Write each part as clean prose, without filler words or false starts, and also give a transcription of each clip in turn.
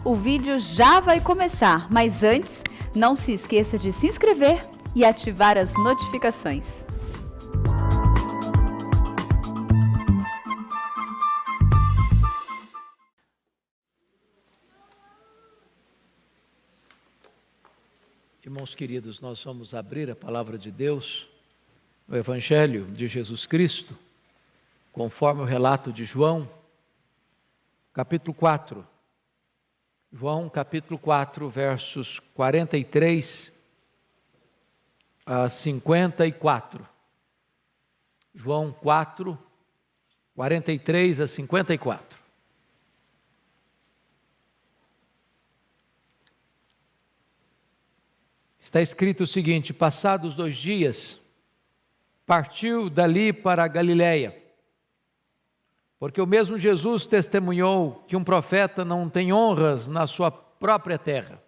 O vídeo já vai começar, mas antes, não se esqueça de se inscrever e ativar as notificações. Irmãos queridos, nós vamos abrir a palavra de Deus no Evangelho de Jesus Cristo, conforme o relato de João, capítulo 4. João, capítulo 4, versos 43 a 54. João 4, 43 a 54. Está escrito o seguinte: passados 2 dias, partiu dali para a Galiléia, porque o mesmo Jesus testemunhou que um profeta não tem honras na sua própria terra.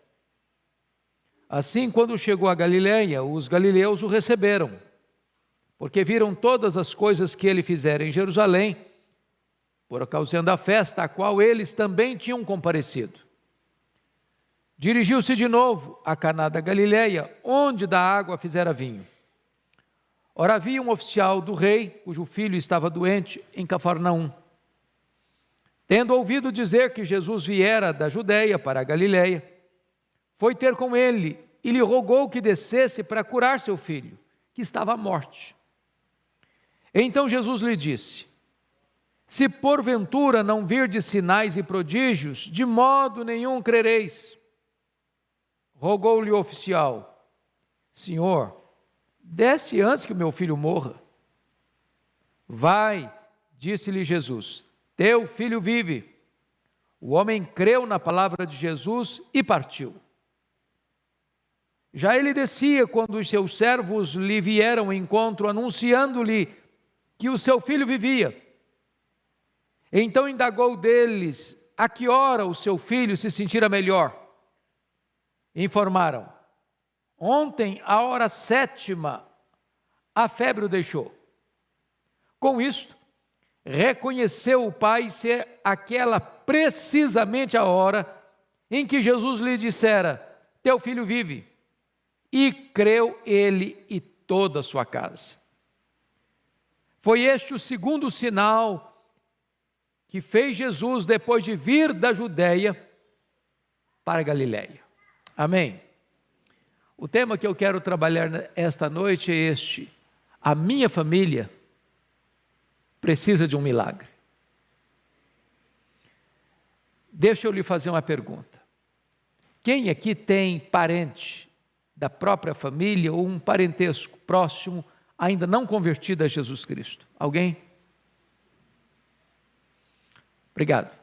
Assim, quando chegou a Galiléia, os galileus o receberam, porque viram todas as coisas que ele fizera em Jerusalém, por ocasião da festa a qual eles também tinham comparecido. Dirigiu-se de novo a Caná da Galiléia, onde da água fizera vinho. Ora, havia um oficial do rei, cujo filho estava doente, em Cafarnaum. Tendo ouvido dizer que Jesus viera da Judeia para a Galiléia, foi ter com ele e lhe rogou que descesse para curar seu filho, que estava à morte. Então Jesus lhe disse: se porventura não virdes sinais e prodígios, de modo nenhum crereis. Rogou-lhe o oficial: Senhor, desce antes que o meu filho morra. Vai, disse-lhe Jesus, teu filho vive. O homem creu na palavra de Jesus e partiu. Já ele descia quando os seus servos lhe vieram ao encontro, anunciando-lhe que o seu filho vivia. Então indagou deles a que hora o seu filho se sentira melhor. Informaram: ontem, à hora 7ª, a febre o deixou. Com isto, reconheceu o pai ser aquela precisamente a hora em que Jesus lhe dissera: teu filho vive. E creu ele e toda a sua casa. Foi este o segundo sinal que fez Jesus depois de vir da Judeia para a Galiléia. Amém? O tema que eu quero trabalhar esta noite é este: a minha família precisa de um milagre. Deixa eu lhe fazer uma pergunta. Quem aqui tem parente da própria família ou um parentesco próximo ainda não convertido a Jesus Cristo? Alguém? Obrigado.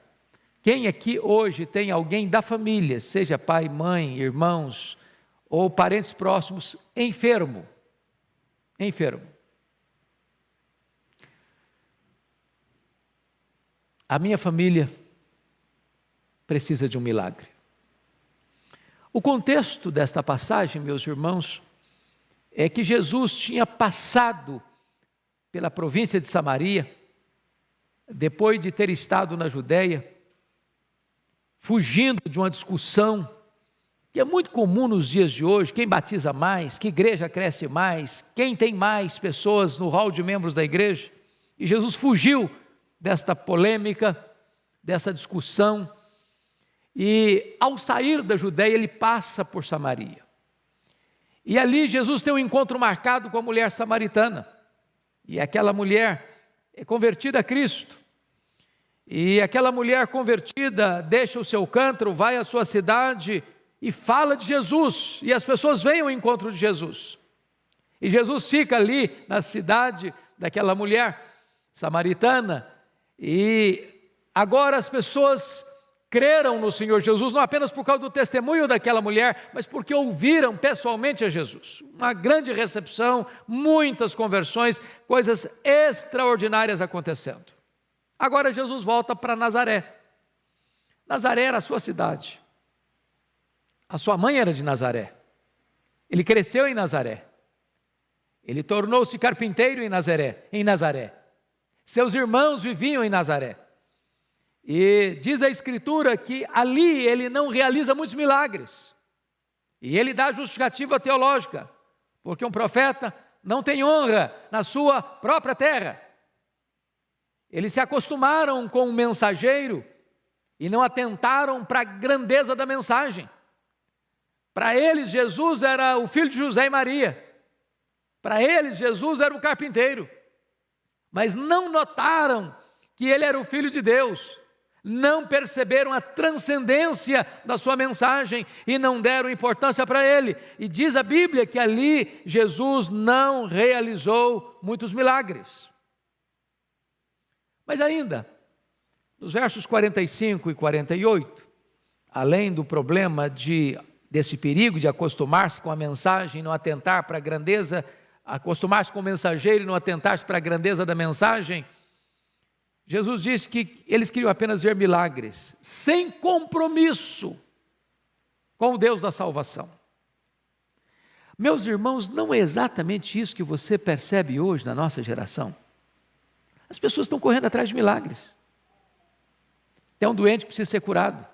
Quem aqui hoje tem alguém da família, seja pai, mãe, irmãos ou parentes próximos, enfermo? Enfermo. A minha família precisa de um milagre. O contexto desta passagem, meus irmãos, é que Jesus tinha passado pela província de Samaria, depois de ter estado na Judeia, fugindo de uma discussão que é muito comum nos dias de hoje: quem batiza mais, que igreja cresce mais, quem tem mais pessoas no hall de membros da igreja. E Jesus fugiu desta polêmica, dessa discussão, e ao sair da Judeia ele passa por Samaria. E ali Jesus tem um encontro marcado com a mulher samaritana, e aquela mulher é convertida a Cristo. E aquela mulher convertida deixa o seu cântaro, vai à sua cidade e fala de Jesus, e as pessoas vêm ao encontro de Jesus. E Jesus fica ali na cidade daquela mulher samaritana, e agora as pessoas creram no Senhor Jesus, não apenas por causa do testemunho daquela mulher, mas porque ouviram pessoalmente a Jesus. Uma grande recepção, muitas conversões, coisas extraordinárias acontecendo. Agora Jesus volta para Nazaré. Nazaré era a sua cidade. A sua mãe era de Nazaré. Ele cresceu em Nazaré. Ele tornou-se carpinteiro em Nazaré. Seus irmãos viviam em Nazaré. E diz a Escritura que ali ele não realiza muitos milagres. E ele dá justificativa teológica, porque um profeta não tem honra na sua própria terra. Eles se acostumaram com o mensageiro e não atentaram para a grandeza da mensagem. Para eles, Jesus era o filho de José e Maria. Para eles, Jesus era o carpinteiro. Mas não notaram que ele era o filho de Deus. Não perceberam a transcendência da sua mensagem e não deram importância para ele. E diz a Bíblia que ali Jesus não realizou muitos milagres. Mas ainda, nos versos 45 e 48, além do problema desse perigo de acostumar-se com a mensagem e não atentar para a grandeza, acostumar-se com o mensageiro e não atentar-se para a grandeza da mensagem, Jesus disse que eles queriam apenas ver milagres, sem compromisso com o Deus da salvação. Meus irmãos, não é exatamente isso que você percebe hoje na nossa geração? As pessoas estão correndo atrás de milagres. Tem um doente que precisa ser curado.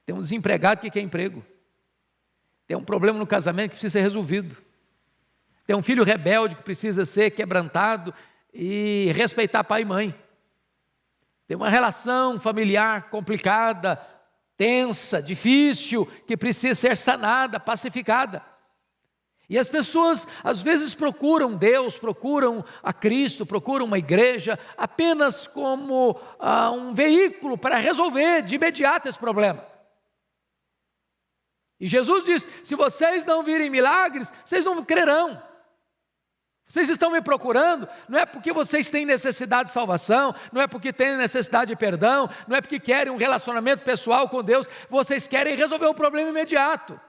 Tem um desempregado que quer emprego. Tem um problema no casamento que precisa ser resolvido. Tem um filho rebelde que precisa ser quebrantado e respeitar pai e mãe. Tem uma relação familiar complicada, tensa, difícil, que precisa ser sanada, pacificada. E as pessoas às vezes procuram Deus, procuram a Cristo, procuram uma igreja apenas como um veículo para resolver de imediato esse problema. E Jesus diz: se vocês não virem milagres, vocês não crerão. Vocês estão me procurando, não é porque vocês têm necessidade de salvação, não é porque têm necessidade de perdão, não é porque querem um relacionamento pessoal com Deus, vocês querem resolver o problema imediato.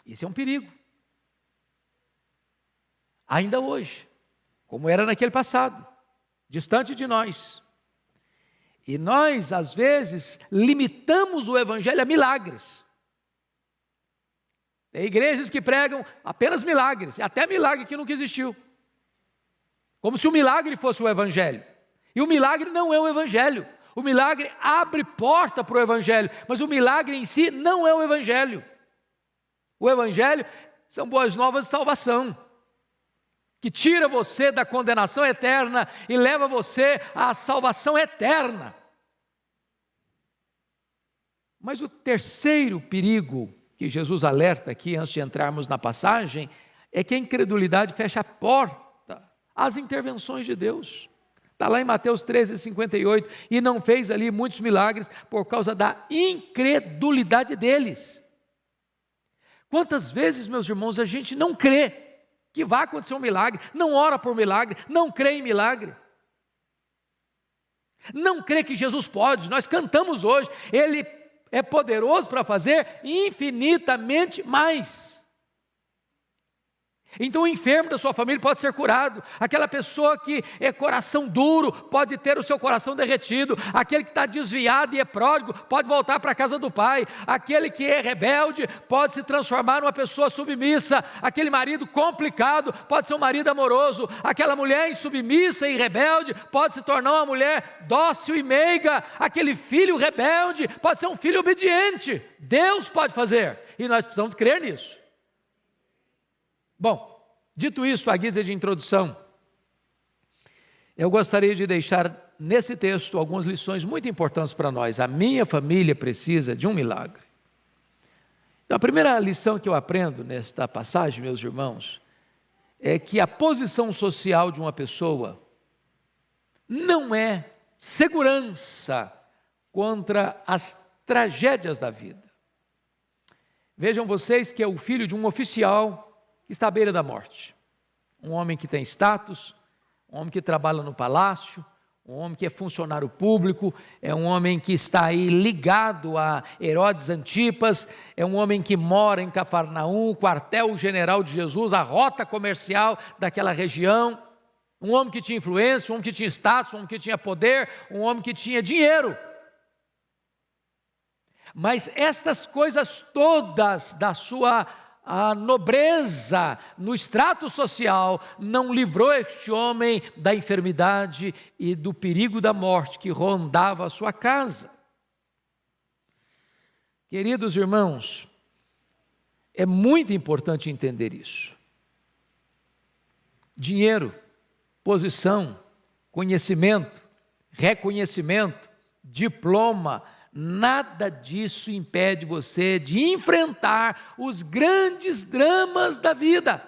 Isso é um perigo. Ainda hoje, como era naquele passado, distante de nós. E nós, às vezes, limitamos o evangelho a milagres. Tem igrejas que pregam apenas milagres, até milagre que nunca existiu. Como se o milagre fosse o evangelho. E o milagre não é o evangelho. O milagre abre porta para o evangelho, mas o milagre em si não é o evangelho. O evangelho são boas novas de salvação, que tira você da condenação eterna e leva você à salvação eterna. Mas o terceiro perigo que Jesus alerta aqui, antes de entrarmos na passagem, é que a incredulidade fecha a porta às intervenções de Deus. Está lá em Mateus 13:58, e não fez ali muitos milagres por causa da incredulidade deles. Quantas vezes, meus irmãos, a gente não crê que vai acontecer um milagre, não ora por milagre, não crê em milagre. Não crê que Jesus pode. Nós cantamos hoje, Ele é poderoso para fazer infinitamente mais. Então o enfermo da sua família pode ser curado, aquela pessoa que é coração duro pode ter o seu coração derretido, aquele que está desviado e é pródigo pode voltar para a casa do pai, aquele que é rebelde pode se transformar numa pessoa submissa, aquele marido complicado pode ser um marido amoroso, aquela mulher insubmissa e rebelde pode se tornar uma mulher dócil e meiga, aquele filho rebelde pode ser um filho obediente. Deus pode fazer, e nós precisamos crer nisso. Bom, dito isso, à guisa de introdução, eu gostaria de deixar nesse texto algumas lições muito importantes para nós. A minha família precisa de um milagre. Então, a primeira lição que eu aprendo nesta passagem, meus irmãos, é que a posição social de uma pessoa não é segurança contra as tragédias da vida. Vejam vocês que é o filho de um oficial que está à beira da morte. Um homem que tem status, um homem que trabalha no palácio, um homem que é funcionário público, é um homem que está aí ligado a Herodes Antipas, é um homem que mora em Cafarnaum, o quartel-general de Jesus, a rota comercial daquela região, um homem que tinha influência, um homem que tinha status, um homem que tinha poder, um homem que tinha dinheiro. Mas estas coisas todas da sua a nobreza no extrato social não livrou este homem da enfermidade e do perigo da morte que rondava a sua casa. Queridos irmãos, é muito importante entender isso. Dinheiro, posição, conhecimento, reconhecimento, diploma, nada disso impede você de enfrentar os grandes dramas da vida.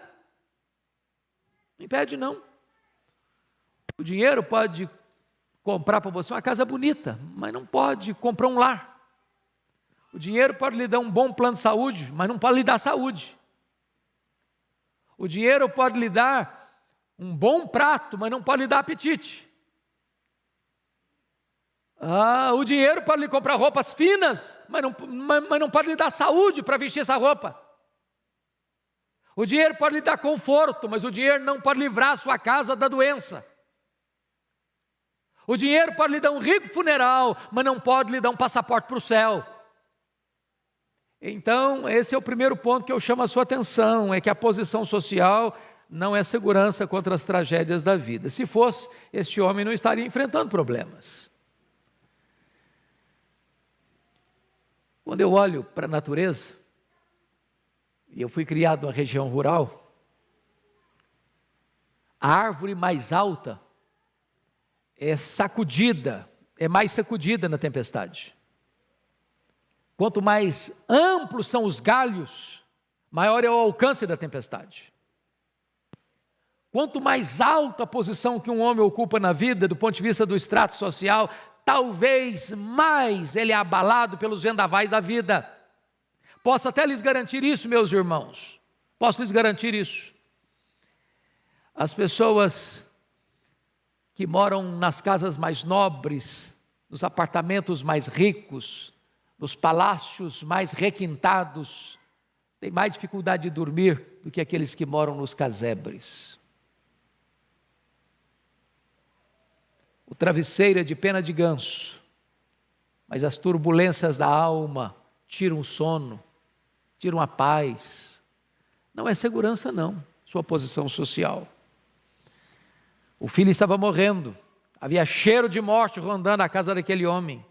Não impede, não. O dinheiro pode comprar para você uma casa bonita, mas não pode comprar um lar. O dinheiro pode lhe dar um bom plano de saúde, mas não pode lhe dar saúde. O dinheiro pode lhe dar um bom prato, mas não pode lhe dar apetite. O dinheiro pode lhe comprar roupas finas, mas não pode lhe dar saúde para vestir essa roupa. O dinheiro pode lhe dar conforto, mas o dinheiro não pode livrar a sua casa da doença. O dinheiro pode lhe dar um rico funeral, mas não pode lhe dar um passaporte para o céu. Então, esse é o primeiro ponto que eu chamo a sua atenção, é que a posição social não é segurança contra as tragédias da vida. Se fosse, este homem não estaria enfrentando problemas. Quando eu olho para a natureza, e eu fui criado numa região rural, a árvore mais alta é mais sacudida na tempestade. Quanto mais amplos são os galhos, maior é o alcance da tempestade. Quanto mais alta a posição que um homem ocupa na vida, do ponto de vista do extrato social, talvez mais ele é abalado pelos vendavais da vida. Posso até lhes garantir isso, meus irmãos. Posso lhes garantir isso. As pessoas que moram nas casas mais nobres, nos apartamentos mais ricos, nos palácios mais requintados, têm mais dificuldade de dormir do que aqueles que moram nos casebres. O travesseiro é de pena de ganso, mas as turbulências da alma tiram o sono, tiram a paz. Não é segurança, não, sua posição social. O filho estava morrendo, havia cheiro de morte rondando a casa daquele homem.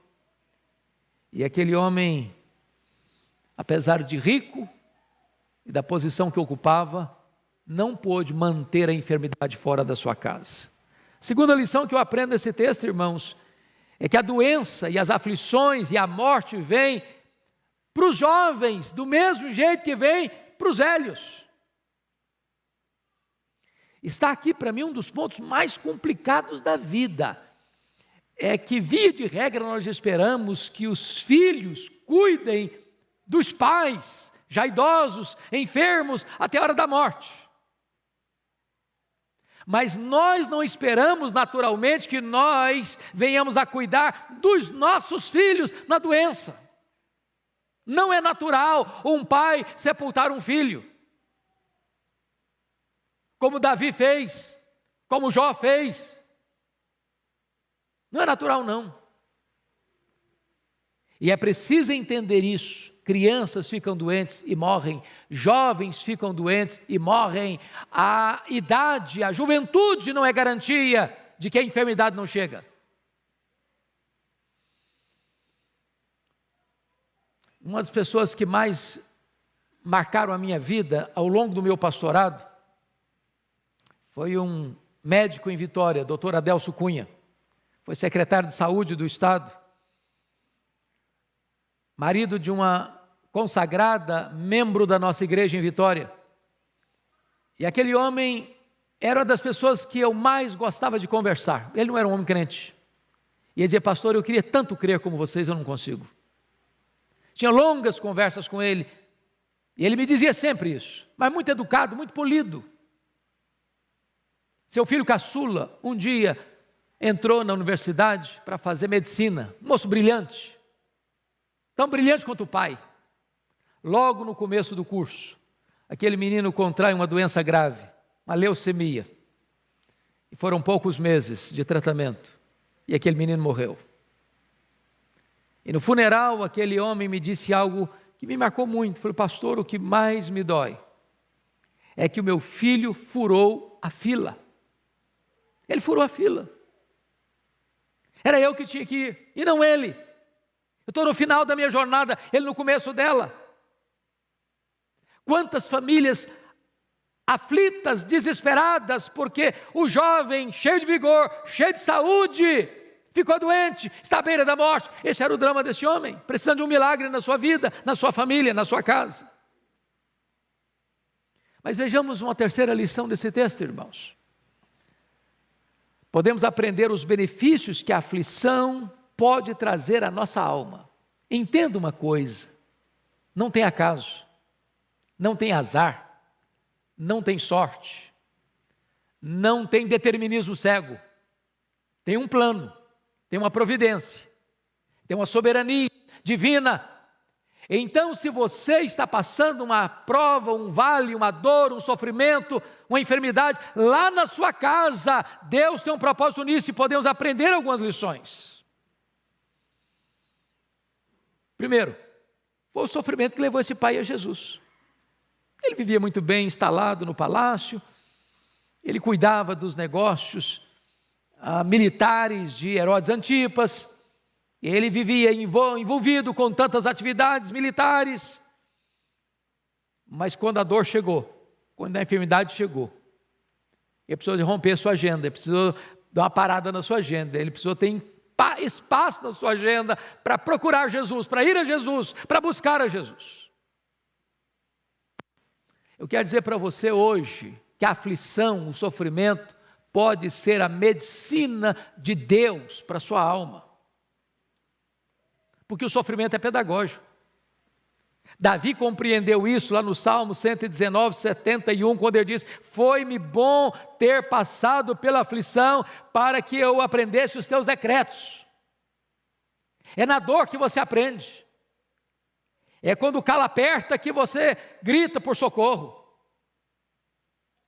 E aquele homem, apesar de rico e da posição que ocupava, não pôde manter a enfermidade fora da sua casa. Segunda lição que eu aprendo nesse texto, irmãos, é que a doença e as aflições e a morte vêm para os jovens, do mesmo jeito que vem para os velhos. Está aqui para mim um dos pontos mais complicados da vida. É que, via de regra, nós esperamos que os filhos cuidem dos pais, já idosos, enfermos, até a hora da morte. Mas nós não esperamos naturalmente que nós venhamos a cuidar dos nossos filhos na doença. Não é natural um pai sepultar um filho, como Davi fez, como Jó fez. Não é natural, não. E é preciso entender isso. Crianças ficam doentes e morrem, jovens ficam doentes e morrem. A idade, a juventude não é garantia de que a enfermidade não chega. Uma das pessoas que mais marcaram a minha vida ao longo do meu pastorado foi um médico em Vitória, Dr. Adelso Cunha. Foi secretário de saúde do estado, marido de uma consagrada membro da nossa igreja em Vitória. E aquele homem era uma das pessoas que eu mais gostava de conversar. Ele não era um homem crente. E ele dizia: pastor, eu queria tanto crer como vocês, eu não consigo. Tinha longas conversas com ele, e ele me dizia sempre isso, mas muito educado, muito polido. Seu filho caçula, um dia, entrou na universidade para fazer medicina, um moço brilhante, tão brilhante quanto o pai. Logo no começo do curso, aquele menino contrai uma doença grave, uma leucemia, e foram poucos meses de tratamento, e aquele menino morreu. E no funeral, aquele homem me disse algo que me marcou muito. Falei, pastor, o que mais me dói é que o meu filho furou a fila. Ele furou a fila. Era eu que tinha que ir, e não ele. Eu estou no final da minha jornada, ele no começo dela. Quantas famílias aflitas, desesperadas, porque o jovem, cheio de vigor, cheio de saúde, ficou doente, está à beira da morte. Esse era o drama desse homem, precisando de um milagre na sua vida, na sua família, na sua casa. Mas vejamos uma terceira lição desse texto, irmãos. Podemos aprender os benefícios que a aflição pode trazer à nossa alma. Entenda uma coisa, não tem acaso, não tem azar, não tem sorte, não tem determinismo cego, tem um plano, tem uma providência, tem uma soberania divina. Então, se você está passando uma prova, um vale, uma dor, um sofrimento, uma enfermidade, lá na sua casa, Deus tem um propósito nisso e podemos aprender algumas lições. Primeiro, foi o sofrimento que levou esse pai a Jesus. Ele vivia muito bem instalado no palácio, ele cuidava dos negócios militares de Herodes Antipas, ele vivia envolvido com tantas atividades militares, mas quando a dor chegou, quando a enfermidade chegou, ele precisou romper a sua agenda, ele precisou dar uma parada na sua agenda, ele precisou ter espaço na sua agenda para procurar Jesus, para ir a Jesus, para buscar a Jesus. Eu quero dizer para você hoje que a aflição, o sofrimento, pode ser a medicina de Deus para a sua alma. Porque o sofrimento é pedagógico. Davi compreendeu isso lá no Salmo 119, 71, quando ele diz: foi-me bom ter passado pela aflição para que eu aprendesse os teus decretos. É na dor que você aprende. É quando o calo aperta que você grita por socorro.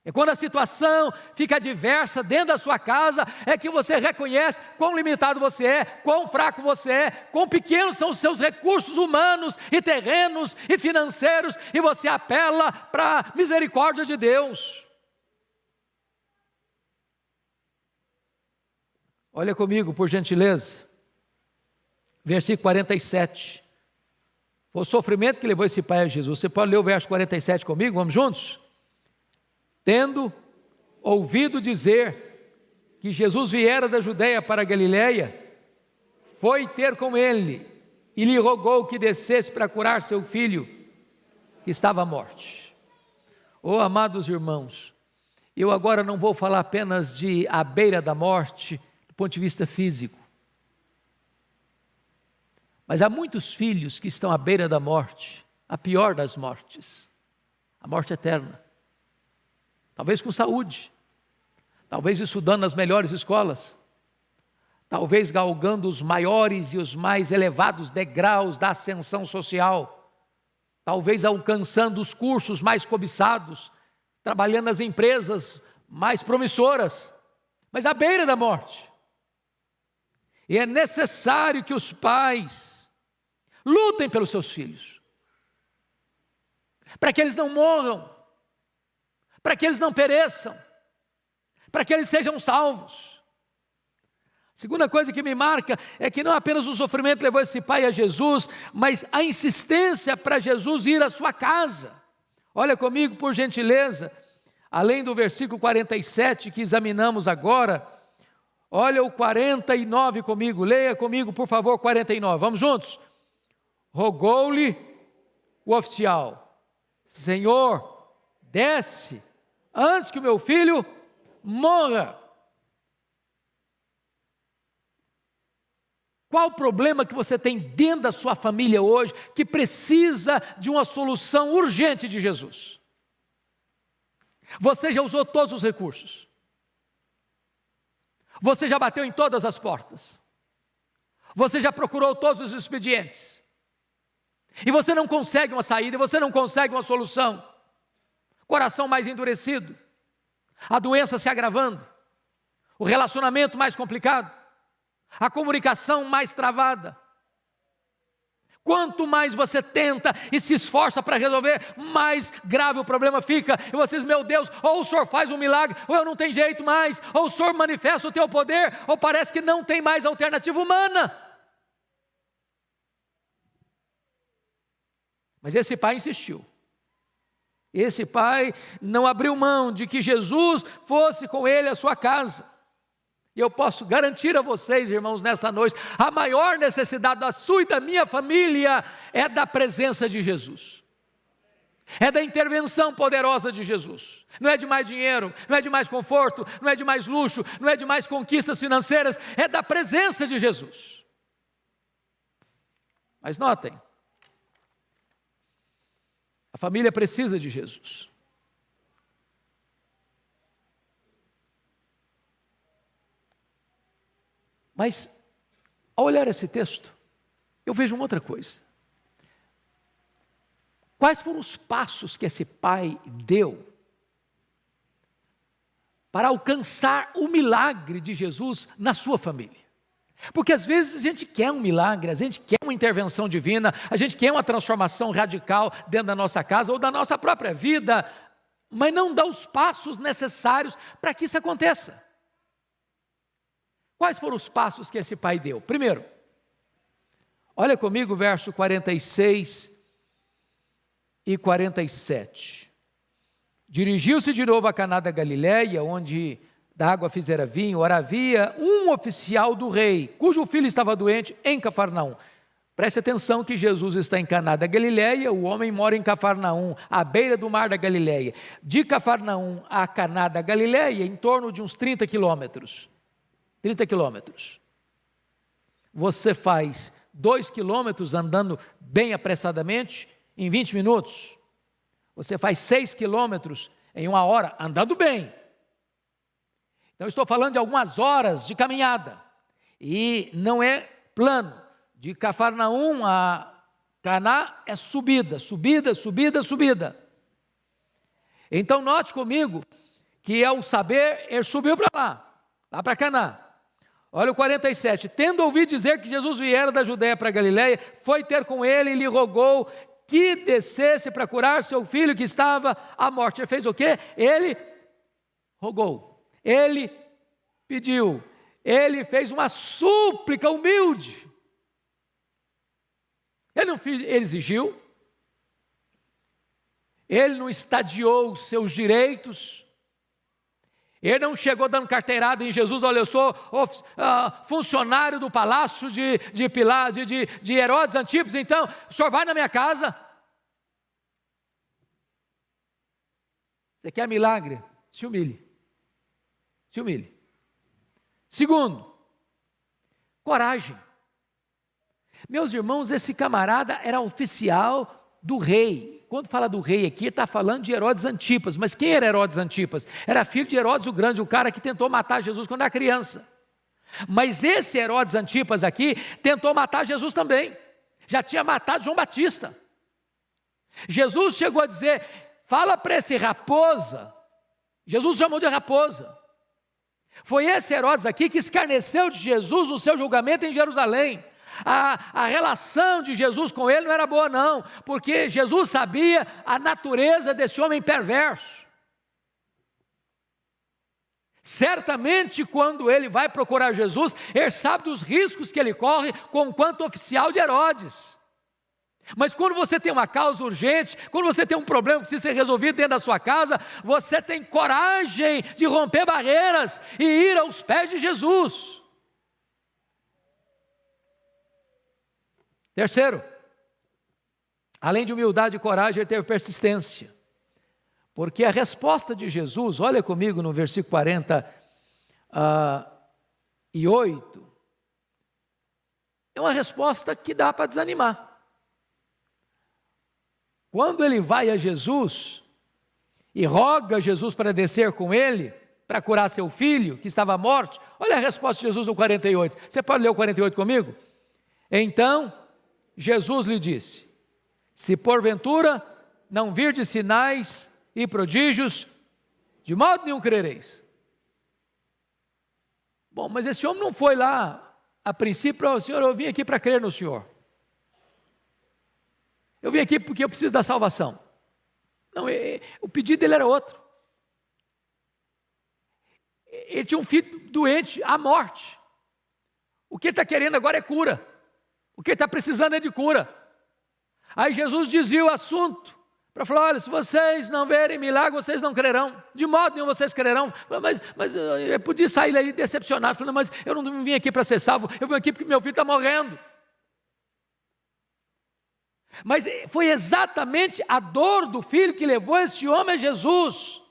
É quando a situação fica adversa dentro da sua casa, é que você reconhece quão limitado você é, quão fraco você é, quão pequenos são os seus recursos humanos e terrenos e financeiros, e você apela para a misericórdia de Deus. Olha comigo, por gentileza, versículo 47. Foi o sofrimento que levou esse pai a Jesus. Você pode ler o verso 47 comigo? Vamos juntos? Tendo ouvido dizer que Jesus viera da Judeia para a Galileia, foi ter com ele e lhe rogou que descesse para curar seu filho, que estava à morte. Oh, amados irmãos, eu agora não vou falar apenas de à beira da morte, do ponto de vista físico, mas há muitos filhos que estão à beira da morte, a pior das mortes, a morte eterna. Talvez com saúde, talvez estudando nas melhores escolas, talvez galgando os maiores e os mais elevados degraus da ascensão social, talvez alcançando os cursos mais cobiçados, trabalhando nas empresas mais promissoras, mas à beira da morte. E é necessário que os pais lutem pelos seus filhos, para que eles não morram, para que eles não pereçam, para que eles sejam salvos. Segunda coisa que me marca é que não apenas o sofrimento levou esse pai a Jesus, mas a insistência para Jesus ir à sua casa. Olha comigo, por gentileza, além do versículo 47 que examinamos agora, olha o 49 comigo, leia comigo, por favor, 49, vamos juntos? Rogou-lhe o oficial: Senhor, desce, antes que o meu filho morra. Qual o problema que você tem dentro da sua família hoje que precisa de uma solução urgente de Jesus? Você já usou todos os recursos. Você já bateu em todas as portas. Você já procurou todos os expedientes. E você não consegue uma saída, você não consegue uma solução. Coração mais endurecido, a doença se agravando, o relacionamento mais complicado, a comunicação mais travada. Quanto mais você tenta e se esforça para resolver, mais grave o problema fica. E vocês, meu Deus, ou o Senhor faz um milagre, ou eu não tenho jeito mais, ou o Senhor manifesta o teu poder, ou parece que não tem mais alternativa humana. Mas esse pai insistiu. Esse pai não abriu mão de que Jesus fosse com ele à sua casa. E eu posso garantir a vocês, irmãos, nesta noite, a maior necessidade da sua e da minha família é da presença de Jesus. É da intervenção poderosa de Jesus. Não é de mais dinheiro, não é de mais conforto, não é de mais luxo, não é de mais conquistas financeiras, é da presença de Jesus. Mas notem, a família precisa de Jesus. Mas, ao olhar esse texto, eu vejo uma outra coisa. Quais foram os passos que esse pai deu para alcançar o milagre de Jesus na sua família? Porque às vezes a gente quer um milagre, a gente quer uma intervenção divina, a gente quer uma transformação radical dentro da nossa casa ou da nossa própria vida, mas não dá os passos necessários para que isso aconteça. Quais foram os passos que esse pai deu? Primeiro, olha comigo o verso 46 e 47. Dirigiu-se de novo a Caná da Galileia, onde da água fizera vinho. Ora, havia um oficial do rei, cujo filho estava doente em Cafarnaum. Preste atenção que Jesus está em Caná da Galileia, o homem mora em Cafarnaum, à beira do mar da Galileia. De Cafarnaum a Caná da Galileia, em torno de uns 30 quilômetros. 30 quilômetros. Você faz 2 quilômetros andando bem apressadamente em 20 minutos. Você faz 6 quilômetros em 1 hora andando bem. Então, estou falando de algumas horas de caminhada, e não é plano. De Cafarnaum a Caná é subida, subida, subida, subida. Então, note comigo que ao saber, ele subiu para lá para Caná. Olha o 47, tendo ouvido dizer que Jesus viera da Judeia para a Galileia, foi ter com ele e lhe rogou que descesse para curar seu filho que estava à morte. Ele fez o quê? Ele rogou. Ele pediu, ele fez uma súplica humilde. Ele exigiu, ele não estadiou os seus direitos, ele não chegou dando carteirada em Jesus. Olha, eu sou funcionário do palácio de Herodes Antipas, então o senhor vai na minha casa. Você quer milagre? Se humilhe. Se humilhe. Segundo, coragem. Meus irmãos, esse camarada era oficial do rei. Quando fala do rei aqui, está falando de Herodes Antipas. Mas quem era Herodes Antipas? Era filho de Herodes o Grande, o cara que tentou matar Jesus quando era criança. Mas esse Herodes Antipas aqui tentou matar Jesus também. Já tinha matado João Batista. Jesus chegou a dizer, fala para esse raposa. Jesus chamou de raposa. Foi esse Herodes aqui que escarneceu de Jesus no seu julgamento em Jerusalém. A relação de Jesus com ele não era boa não, porque Jesus sabia a natureza desse homem perverso. Certamente quando ele vai procurar Jesus, ele sabe dos riscos que ele corre enquanto oficial de Herodes. Mas quando você tem uma causa urgente, quando você tem um problema que precisa ser resolvido dentro da sua casa, você tem coragem de romper barreiras e ir aos pés de Jesus. Terceiro, além de humildade e coragem, ele teve persistência. Porque a resposta de Jesus, olha comigo no versículo 48, é uma resposta que dá para desanimar. Quando ele vai a Jesus e roga Jesus para descer com ele, para curar seu filho que estava morto, olha a resposta de Jesus no 48. Você pode ler o 48 comigo? Então, Jesus lhe disse, se porventura não virdes sinais e prodígios, de modo nenhum crereis. Bom, mas esse homem não foi lá, a princípio, Senhor, eu vim aqui para crer no Senhor. eu vim aqui porque eu preciso da salvação. Não, o pedido dele era outro. Ele tinha um filho doente à morte. O que ele está querendo agora é cura. O que ele está precisando é de cura. Aí Jesus desvia o assunto para falar: olha, se vocês não verem milagre, vocês não crerão. De modo nenhum vocês crerão. Mas eu podia sair daí decepcionado, falando: mas eu não vim aqui para ser salvo, eu vim aqui porque meu filho está morrendo. Mas foi exatamente a dor do filho que levou esse homem a Jesus.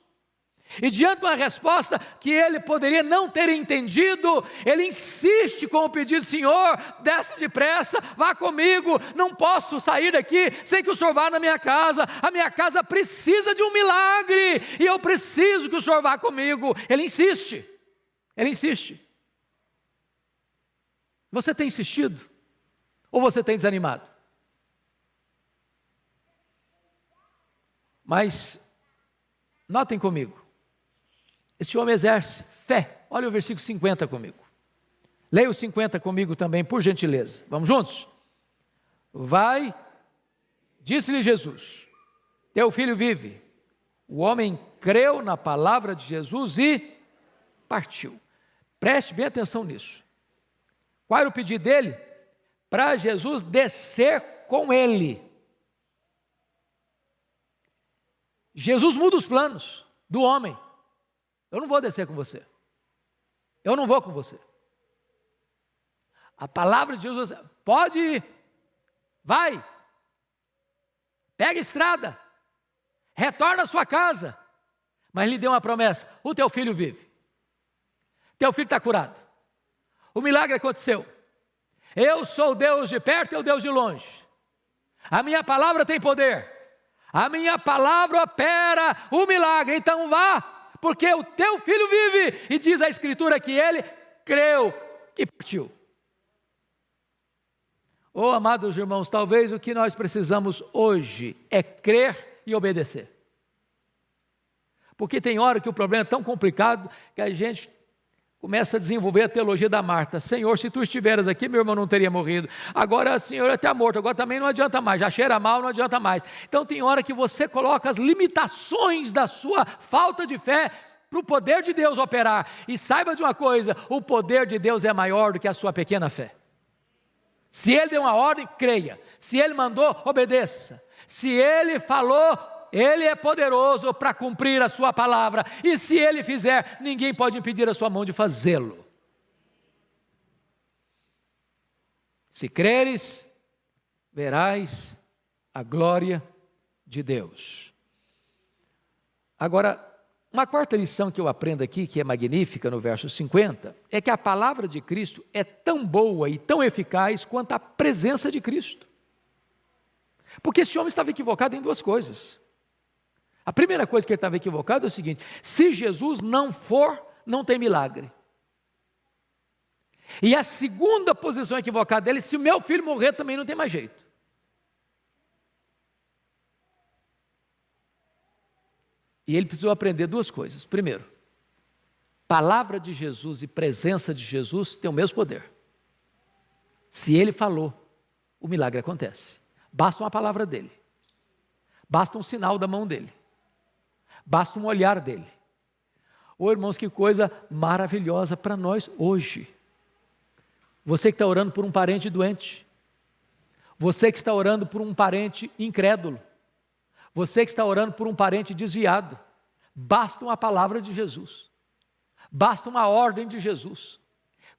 E diante de uma resposta que ele poderia não ter entendido, ele insiste com o pedido: Senhor, desce depressa, vá comigo, não posso sair daqui sem que o Senhor vá na minha casa, a minha casa precisa de um milagre, e eu preciso que o Senhor vá comigo. Ele insiste. Você tem insistido? Ou você tem desanimado? Mas, notem comigo, esse homem exerce fé. Olha o versículo 50 comigo. Leia o 50 comigo também, por gentileza. Vamos juntos? Vai, disse-lhe Jesus: teu filho vive. O homem creu na palavra de Jesus e partiu. Preste bem atenção nisso. Qual era o pedido dele? Para Jesus descer com ele. Jesus muda os planos do homem. Eu não vou descer com você. Eu não vou com você. A palavra de Jesus: pode ir, vai, pega a estrada, retorna à sua casa. Mas lhe deu uma promessa: o teu filho vive. Teu filho está curado. O milagre aconteceu. Eu sou o Deus de perto e o Deus de longe. A minha palavra tem poder. A minha palavra opera o milagre. Então vá, porque o teu filho vive. E diz a Escritura que ele creu e partiu. Oh, amados irmãos, talvez o que nós precisamos hoje é crer e obedecer. Porque tem hora que o problema é tão complicado que a gente começa a desenvolver a teologia da Marta. Senhor, se tu estiveras aqui, meu irmão não teria morrido. Agora, Senhor, ele está morto, agora também não adianta mais, já cheira mal, não adianta mais. Então tem hora que você coloca as limitações da sua falta de fé para o poder de Deus operar. E saiba de uma coisa: o poder de Deus é maior do que a sua pequena fé. Se Ele deu uma ordem, creia. Se Ele mandou, obedeça. Se Ele falou, Ele é poderoso para cumprir a sua palavra, e se Ele fizer, ninguém pode impedir a sua mão de fazê-lo. Se creres, verás a glória de Deus. Agora, uma quarta lição que eu aprendo aqui, que é magnífica no verso 50, é que a palavra de Cristo é tão boa e tão eficaz quanto a presença de Cristo. Porque esse homem estava equivocado em duas coisas. A primeira coisa que ele estava equivocado é o seguinte: se Jesus não for, não tem milagre. E a segunda posição equivocada dele: se o meu filho morrer, também não tem mais jeito. E ele precisou aprender duas coisas. Primeiro, palavra de Jesus e presença de Jesus têm o mesmo poder. Se ele falou, o milagre acontece. Basta uma palavra dele. Basta um sinal da mão dele. Basta um olhar dele. Oh, irmãos, que coisa maravilhosa para nós hoje. Você que está orando por um parente doente. Você que está orando por um parente incrédulo. Você que está orando por um parente desviado. Basta uma palavra de Jesus. Basta uma ordem de Jesus.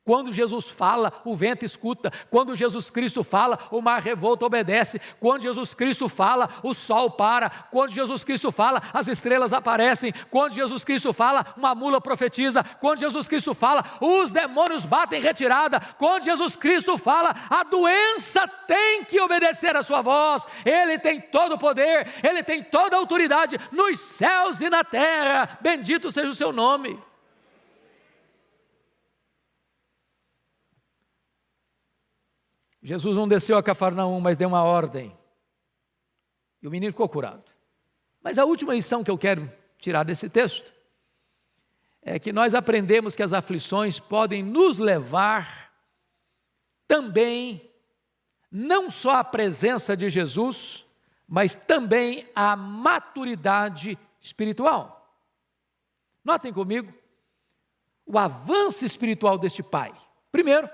Quando Jesus fala, o vento escuta. Quando Jesus Cristo fala, o mar revolto obedece. Quando Jesus Cristo fala, o sol para. Quando Jesus Cristo fala, as estrelas aparecem. Quando Jesus Cristo fala, uma mula profetiza. Quando Jesus Cristo fala, os demônios batem retirada. Quando Jesus Cristo fala, a doença tem que obedecer a sua voz. Ele tem todo o poder, Ele tem toda a autoridade nos céus e na terra. Bendito seja o seu nome. Jesus não desceu a Cafarnaum, mas deu uma ordem. E o menino ficou curado. Mas a última lição que eu quero tirar desse texto é que nós aprendemos que as aflições podem nos levar também, não só à presença de Jesus, mas também a maturidade espiritual. Notem comigo o avanço espiritual deste pai. Primeiro,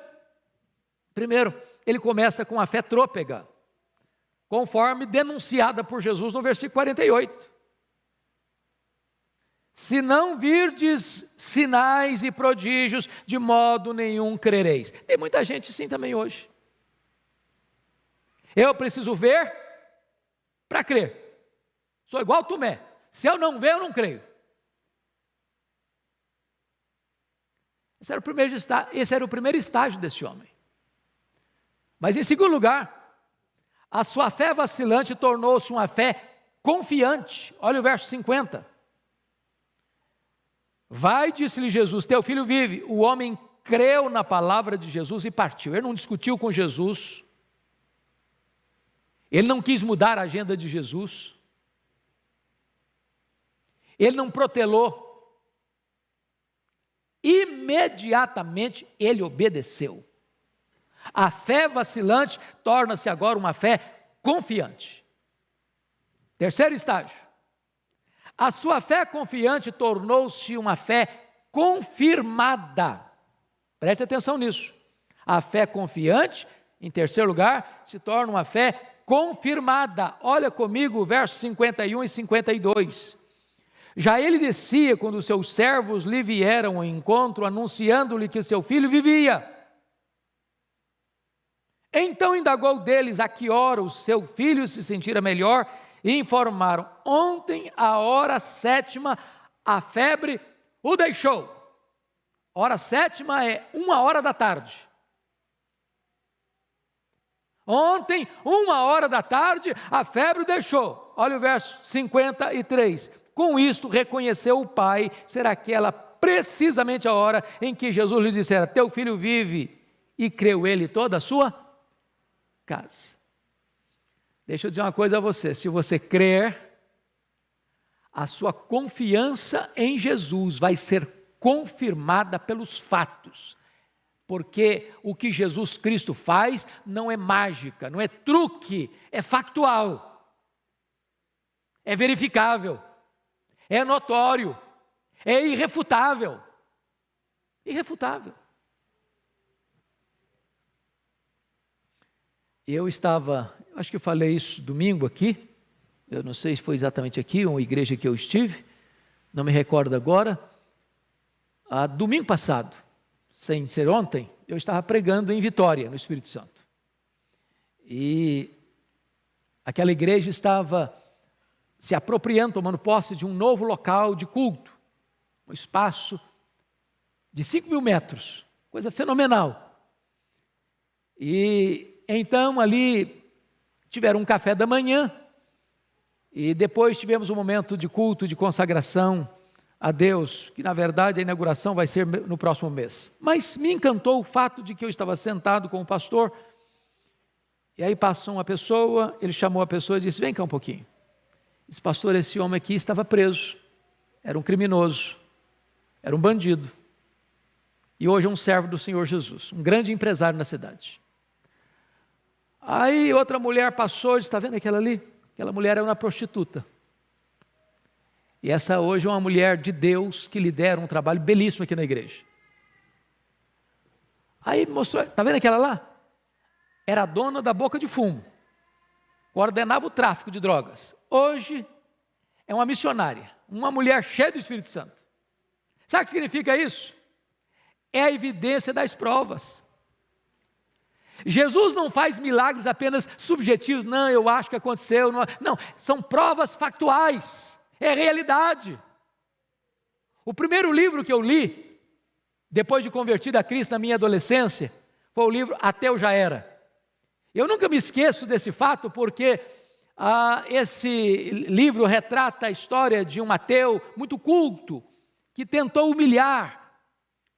ele começa com a fé trôpega, conforme denunciada por Jesus no versículo 48. Se não virdes sinais e prodígios, de modo nenhum crereis. Tem muita gente assim também hoje. Eu preciso ver para crer. Sou igual Tomé. Se eu não ver, eu não creio. Esse era o primeiro estágio desse homem. Mas em segundo lugar, a sua fé vacilante tornou-se uma fé confiante. Olha o verso 50. Vai, disse-lhe Jesus, teu filho vive. O homem creu na palavra de Jesus e partiu. Ele não discutiu com Jesus. Ele não quis mudar a agenda de Jesus. Ele não protelou. Imediatamente ele obedeceu. A fé vacilante torna-se agora uma fé confiante. Terceiro estágio. A sua fé confiante tornou-se uma fé confirmada. Preste atenção nisso. A fé confiante, em terceiro lugar, se torna uma fé confirmada. Olha comigo, versos 51 e 52. Já ele descia quando os seus servos lhe vieram ao encontro, anunciando-lhe que seu filho vivia. Então indagou deles a que hora o seu filho se sentira melhor, e informaram: ontem, à hora 7ª, a febre o deixou. Hora 7ª é 1h da tarde. Ontem, 1h da tarde, a febre o deixou. Olha o verso 53. Com isto reconheceu o pai ser aquela precisamente a hora em que Jesus lhe dissera: teu filho vive, e creu ele toda a sua casa. Deixa eu dizer uma coisa a você: se você crer, a sua confiança em Jesus vai ser confirmada pelos fatos, porque o que Jesus Cristo faz não é mágica, não é truque, é factual, é verificável, é notório, é irrefutável. Irrefutável. Acho que eu falei isso domingo aqui, eu não sei se foi exatamente aqui, uma igreja que eu estive, não me recordo agora. Domingo passado, sem ser ontem, eu estava pregando em Vitória, no Espírito Santo. E aquela igreja estava se apropriando, tomando posse de um novo local de culto, um espaço de 5.000 metros, coisa fenomenal. E então ali tiveram um café da manhã, e depois tivemos um momento de culto, de consagração a Deus, que na verdade a inauguração vai ser no próximo mês. Mas me encantou o fato de que eu estava sentado com o pastor, e aí passou uma pessoa, ele chamou a pessoa e disse: vem cá um pouquinho. Disse: pastor, esse homem aqui estava preso, era um criminoso, era um bandido, e hoje é um servo do Senhor Jesus, um grande empresário na cidade. Aí outra mulher passou e disse: está vendo aquela ali? Aquela mulher é uma prostituta. E essa hoje é uma mulher de Deus que lidera um trabalho belíssimo aqui na igreja. Aí mostrou, está vendo aquela lá? Era a dona da boca de fumo, coordenava o tráfico de drogas. Hoje é uma missionária, uma mulher cheia do Espírito Santo. Sabe o que significa isso? É a evidência das provas. Jesus não faz milagres apenas subjetivos, não, eu acho que aconteceu, não, são provas factuais, é realidade. O primeiro livro que eu li, depois de convertido a Cristo na minha adolescência, foi o livro Ateu Já Era. Eu nunca me esqueço desse fato, porque esse livro retrata a história de um ateu muito culto, que tentou humilhar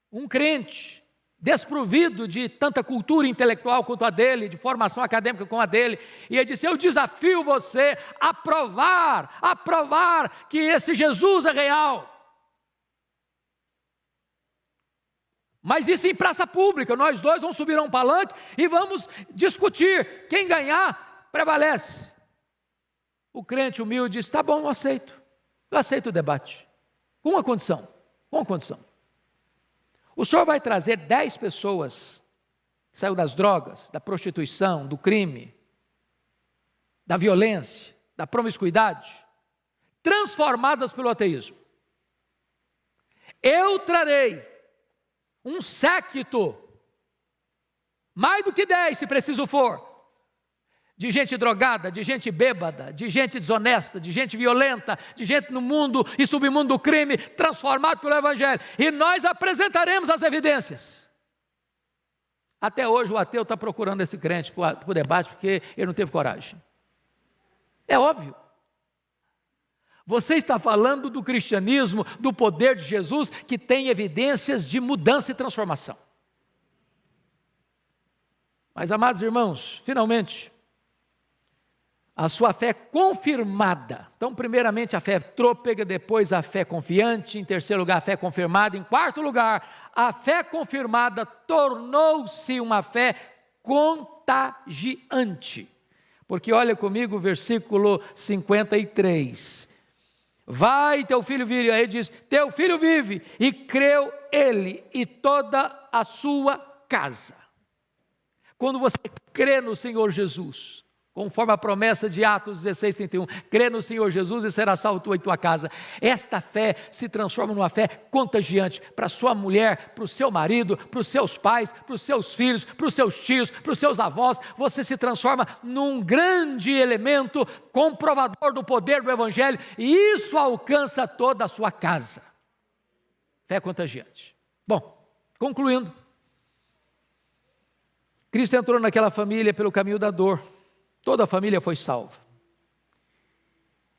um crente, desprovido de tanta cultura intelectual quanto a dele, de formação acadêmica como a dele, e ele disse: eu desafio você a provar que esse Jesus é real. Mas isso em praça pública, nós dois vamos subir a um palanque e vamos discutir, quem ganhar, prevalece. o crente humilde diz, tá bom, eu aceito o debate, com uma condição, o senhor vai trazer 10 pessoas que saiu das drogas, da prostituição, do crime, da violência, da promiscuidade, transformadas pelo ateísmo. Eu trarei um séquito, mais do que 10 se preciso for, de gente drogada, de gente bêbada, de gente desonesta, de gente violenta, de gente no mundo e submundo do crime, transformado pelo Evangelho, e nós apresentaremos as evidências. Até hoje o ateu está procurando esse crente para o debate, porque ele não teve coragem. É óbvio. Você está falando do cristianismo, do poder de Jesus, que tem evidências de mudança e transformação. Mas, amados irmãos, finalmente, a sua fé confirmada. Então, primeiramente, a fé trôpega, depois a fé confiante, em terceiro lugar, a fé confirmada, em quarto lugar, a fé confirmada tornou-se uma fé contagiante. Porque olha comigo o versículo 53. Vai, teu filho vive. Aí diz, teu filho vive, e creu ele e toda a sua casa. Quando você crê no Senhor Jesus, conforme a promessa de Atos 16, 31, crê no Senhor Jesus e será salvo tu e tua casa. Esta fé se transforma numa fé contagiante para sua mulher, para o seu marido, para os seus pais, para os seus filhos, para os seus tios, para os seus avós. Você se transforma num grande elemento comprovador do poder do Evangelho, e isso alcança toda a sua casa. Fé contagiante. Bom, concluindo, Cristo entrou naquela família pelo caminho da dor. Toda a família foi salva.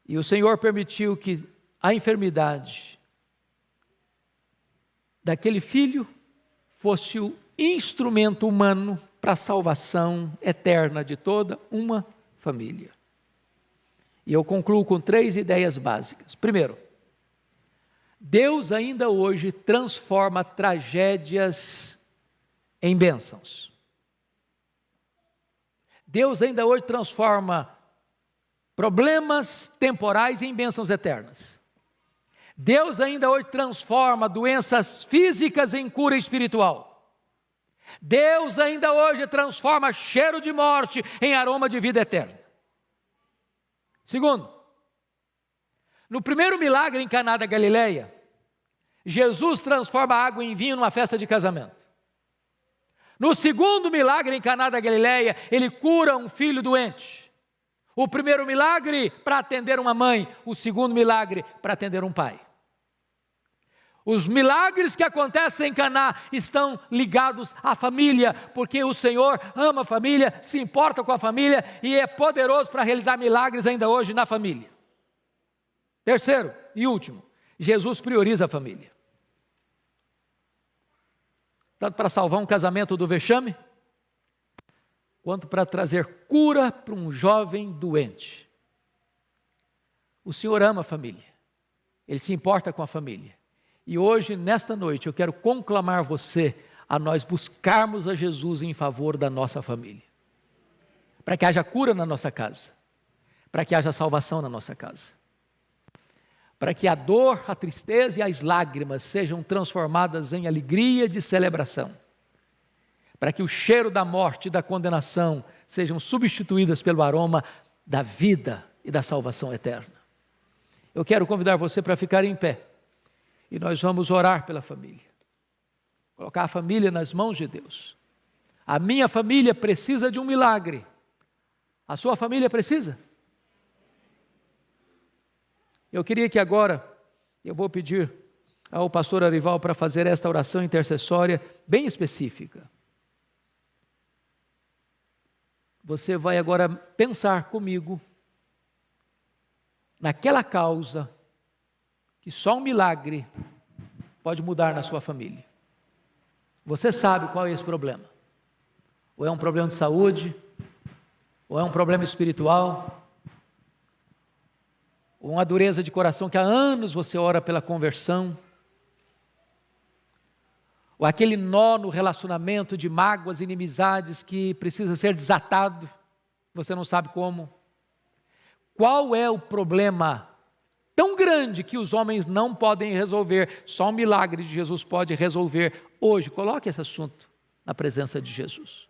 E o Senhor permitiu que a enfermidade daquele filho fosse o instrumento humano para a salvação eterna de toda uma família. E eu concluo com 3 ideias básicas. Primeiro, Deus ainda hoje transforma tragédias em bênçãos. Deus ainda hoje transforma problemas temporais em bênçãos eternas. Deus ainda hoje transforma doenças físicas em cura espiritual. Deus ainda hoje transforma cheiro de morte em aroma de vida eterna. Segundo, no primeiro milagre em Caná da Galileia, Jesus transforma a água em vinho numa festa de casamento. No segundo milagre em Caná da Galileia, ele cura um filho doente. O primeiro milagre para atender uma mãe, o segundo milagre para atender um pai. Os milagres que acontecem em Caná estão ligados à família, porque o Senhor ama a família, se importa com a família e é poderoso para realizar milagres ainda hoje na família. Terceiro e último, Jesus prioriza a família. Tanto para salvar um casamento do vexame, quanto para trazer cura para um jovem doente. O Senhor ama a família, Ele se importa com a família. E hoje, nesta noite, eu quero conclamar você a nós buscarmos a Jesus em favor da nossa família. Para que haja cura na nossa casa, para que haja salvação na nossa casa. Para que a dor, a tristeza e as lágrimas sejam transformadas em alegria de celebração. Para que o cheiro da morte e da condenação sejam substituídas pelo aroma da vida e da salvação eterna. Eu quero convidar você para ficar em pé. E nós vamos orar pela família. Colocar a família nas mãos de Deus. A minha família precisa de um milagre. A sua família precisa? Eu queria que agora, eu vou pedir ao pastor Arival para fazer esta oração intercessória bem específica. Você vai agora pensar comigo naquela causa que só um milagre pode mudar na sua família. Você sabe qual é esse problema. Ou é um problema de saúde, ou é um problema espiritual, ou uma dureza de coração que há anos você ora pela conversão, ou aquele nó no relacionamento de mágoas e inimizades que precisa ser desatado, você não sabe como. Qual é o problema tão grande que os homens não podem resolver? Só um milagre de Jesus pode resolver hoje. Coloque esse assunto na presença de Jesus.